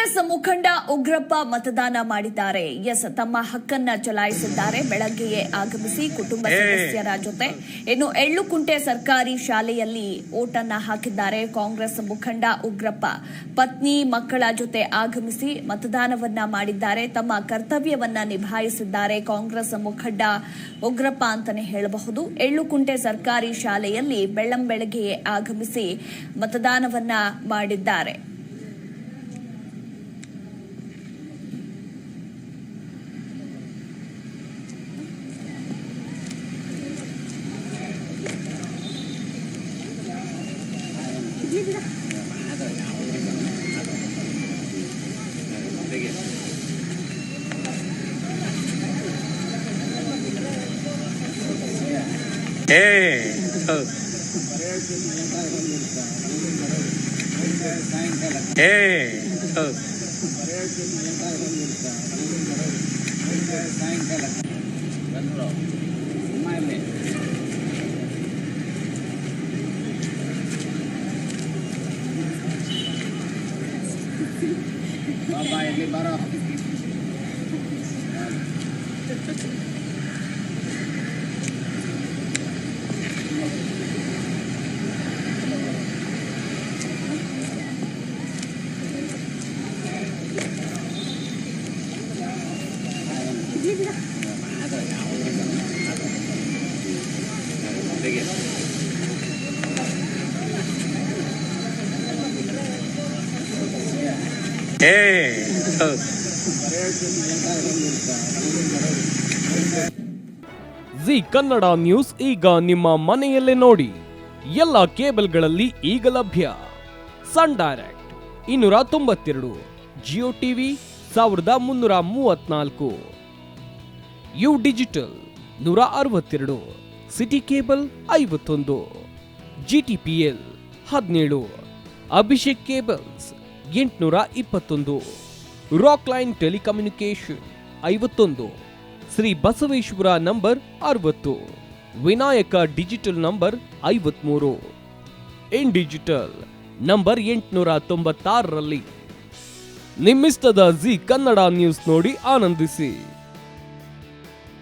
ಕಾಂಗ್ರೆಸ್ ಮುಖಂಡ ಉಗ್ರಪ್ಪ ಮತದಾನ ಮಾಡಿದ್ದಾರೆ. ತಮ್ಮ ಹಕ್ಕನ್ನ ಚಲಾಯಿಸಿದ್ದಾರೆ. ಬೆಳಗ್ಗೆಯೇ ಆಗಮಿಸಿ ಕುಟುಂಬ ಸದಸ್ಯರ ಜೊತೆ ಇನ್ನು ಎಳ್ಳುಕುಂಟೆ ಸರ್ಕಾರಿ ಶಾಲೆಯಲ್ಲಿ ಓಟನ್ನ ಹಾಕಿದ್ದಾರೆ. ಕಾಂಗ್ರೆಸ್ ಮುಖಂಡ ಉಗ್ರಪ್ಪ ಪತ್ನಿ ಮಕ್ಕಳ ಜೊತೆ ಆಗಮಿಸಿ ಮತದಾನವನ್ನ ಮಾಡಿದ್ದಾರೆ. ತಮ್ಮ ಕರ್ತವ್ಯವನ್ನ ನಿಭಾಯಿಸಿದ್ದಾರೆ. ಕಾಂಗ್ರೆಸ್ ಮುಖಂಡ ಉಗ್ರಪ್ಪ ಅಂತಾನೆ ಹೇಳಬಹುದು. ಎಳ್ಳುಕುಂಟೆ ಸರ್ಕಾರಿ ಶಾಲೆಯಲ್ಲಿ ಬೆಳ್ಳಂಬೆಳಗ್ಗೆಯೇ ಆಗಮಿಸಿ ಮತದಾನವನ್ನ ಮಾಡಿದ್ದಾರೆ. ಜಿ ಕನ್ನಡ ನ್ಯೂಸ್ ಈಗ ನಿಮ್ಮ ಮನೆಯಲ್ಲೇ ನೋಡಿ. ಎಲ್ಲ ಕೇಬಲ್ಗಳಲ್ಲಿ ಈಗ ಲಭ್ಯ. Sun Direct 292, Jio TV 1334, U digital 162, city cable 51, GTPL 17, Abhishek cables 821, Rockline telecommunication 51, Shri Basaveshwara number 60, Vinayaka digital number 53, in digital number 896ರಲ್ಲಿ ನಿಮ್ಮಿಸ್ತದ ಜಿ ಕನ್ನಡ ನ್ಯೂಸ್ ನೋಡಿ ಆನಂದಿಸಿ.